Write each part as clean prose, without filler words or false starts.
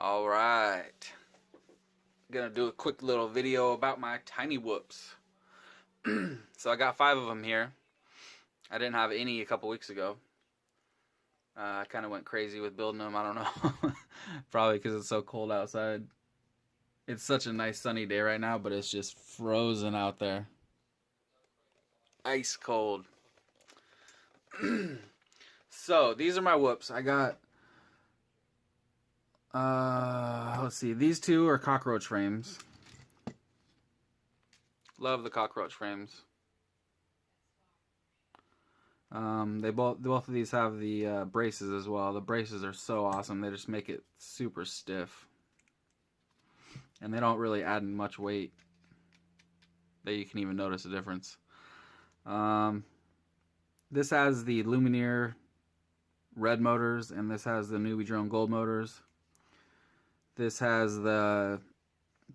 Alright, gonna do a quick little video about my tiny whoops. So I got 5 of them here. I didn't have any a couple weeks ago. I kind of went crazy with building them, I don't know. Probably because it's so cold outside. It's such a nice sunny day right now, but it's just frozen out there. Ice cold. So these are my whoops. I got let's see, these 2 are cockroach frames. Love the cockroach frames. Both of these have the braces as well. The braces are so awesome. They just make it super stiff, and they don't really add much weight that you can even notice a difference. This has the Lumineer red motors, and this has the Nubidrone gold motors. This has the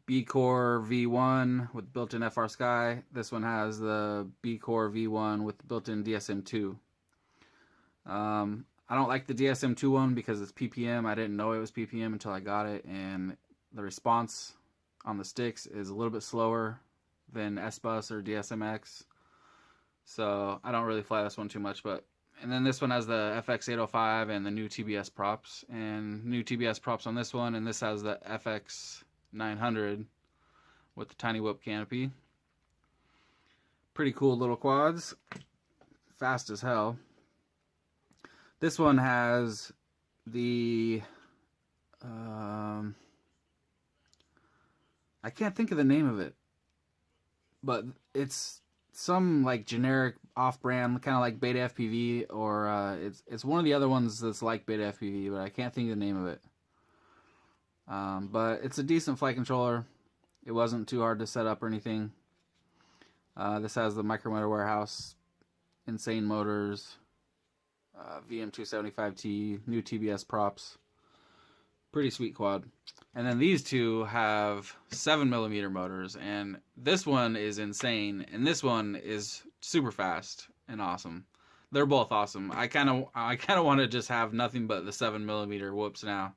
B-Core V1 with built-in FR Sky. This one has the B-Core V1 with built-in DSM2. I don't like the DSM2 one because it's PPM. I didn't know it was PPM until I got it, and the response on the sticks is a little bit slower than S-Bus or DSMX. So I don't really fly this one too much. And then this one has the FX805 and the new TBS props, and new TBS props on this one, and this has the FX900 with the tiny whoop canopy. Pretty cool little quads, fast as hell. This one has the I can't think of the name of it, but it's some like generic off-brand, kind of like Beta FPV, or it's one of the other ones that's like Beta FPV, but I can't think of the name of it. But it's a decent flight controller. It wasn't too hard to set up or anything. This has the Micromotor Warehouse, insane motors, VM275T, new TBS props. Pretty sweet quad. And then these 2 have 7mm motors, and this one is insane, and this one is super fast and awesome. They're both awesome. I kind of want to just have nothing but the 7mm whoops now.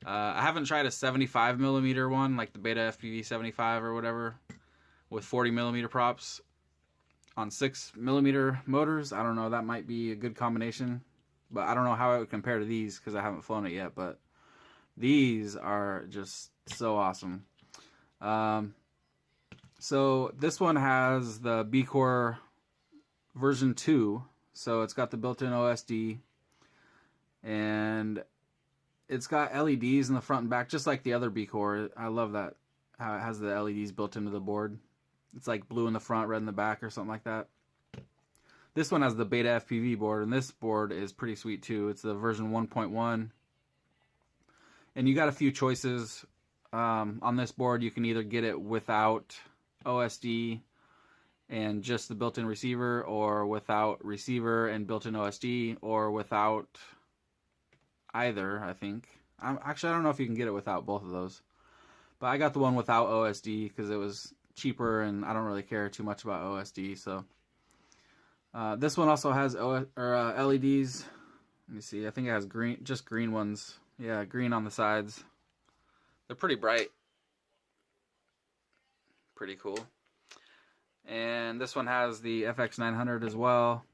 I haven't tried a 75mm one, like the Beta FPV 75 or whatever, with 40mm props on 6mm motors. I don't know, that might be a good combination, but I don't know how it would compare to these because I haven't flown it yet, but these are just so awesome. So this one has the B-Core version 2, so it's got the built-in OSD, and it's got LEDs in the front and back, just like the other B-Core. I love that, how it has the LEDs built into the board. It's like blue in the front, red in the back, or something like that. This one has the Beta FPV board, and this board is pretty sweet too. It's the version 1.1. And you got a few choices on this board. You can either get it without OSD and just the built-in receiver, or without receiver and built-in OSD, or without either, I think. Actually, I don't know if you can get it without both of those. But I got the one without OSD because it was cheaper, and I don't really care too much about OSD. So this one also has LEDs. Let me see. I think it has just green ones. Yeah, green on the sides. They're pretty bright. Pretty cool. And this one has the FX900 as well.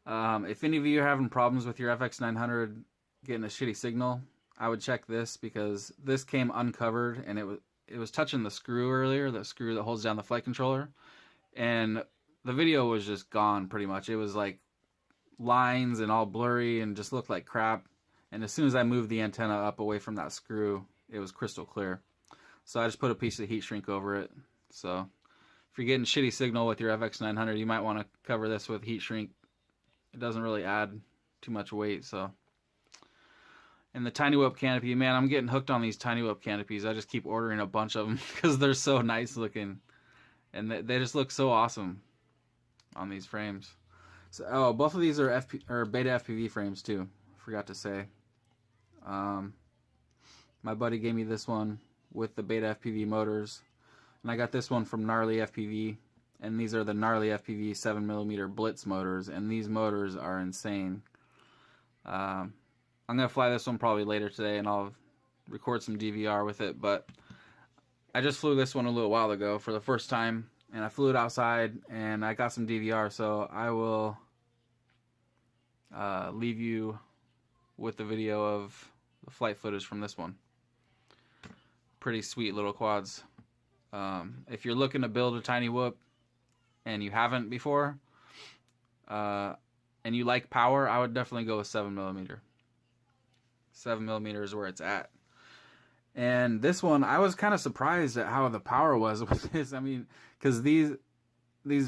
If any of you are having problems with your FX900 getting a shitty signal, I would check this, because this came uncovered, and it was touching the screw earlier, the screw that holds down the flight controller, and the video was just gone pretty much. It was like lines and all blurry and just looked like crap. And as soon as I moved the antenna up away from that screw, it was crystal clear. So I just put a piece of heat shrink over it. So if you're getting shitty signal with your FX900, you might want to cover this with heat shrink. It doesn't really add too much weight. So, and the tiny whoop canopy, man, I'm getting hooked on these tiny whoop canopies. I just keep ordering a bunch of them because they're so nice looking, and they just look so awesome on these frames. So, both of these are Beta FPV frames too. Forgot to say. My buddy gave me this one with the Beta FPV motors, and I got this one from Gnarly FPV, and these are the Gnarly FPV 7mm Blitz motors, and these motors are insane. I'm gonna fly this one probably later today, and I'll record some DVR with it. But I just flew this one a little while ago for the first time, and I flew it outside, and I got some DVR, so I will leave you with the video of the flight footage from this one. Pretty sweet little quads. If you're looking to build a tiny whoop and you haven't before, and you like power, I would definitely go with 7mm. 7mm is where it's at. And this one, I was kind of surprised at how the power was with this. I mean, because these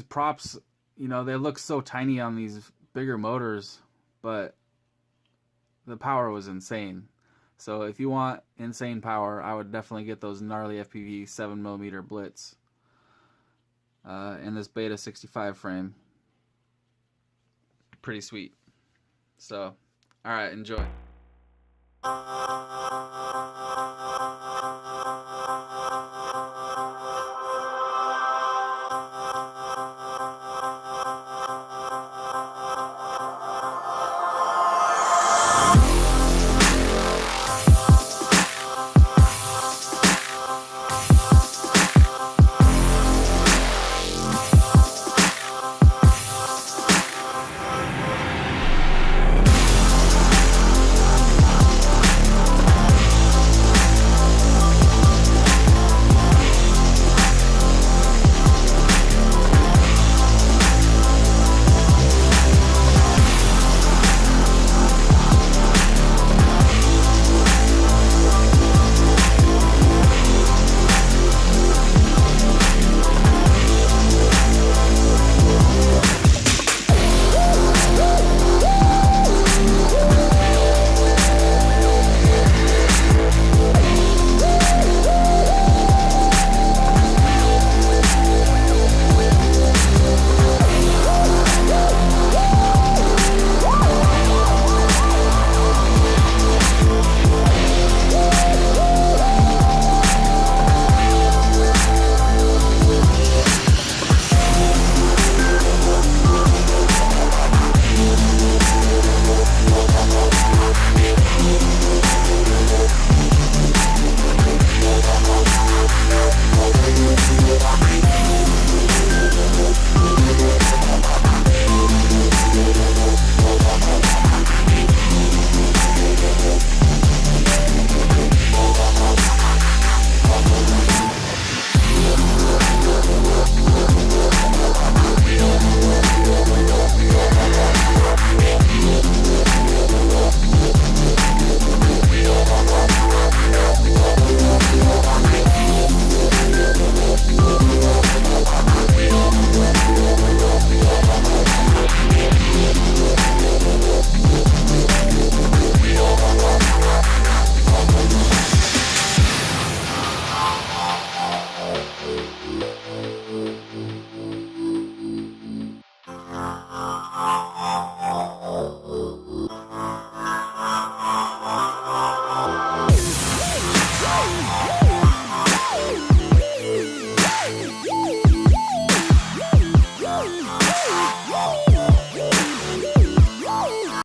props, you know, they look so tiny on these bigger motors, but the power was insane. So if you want insane power, I would definitely get those gnarly FPV 7mm Blitz in this Beta 65 frame. Pretty sweet. So, alright, enjoy.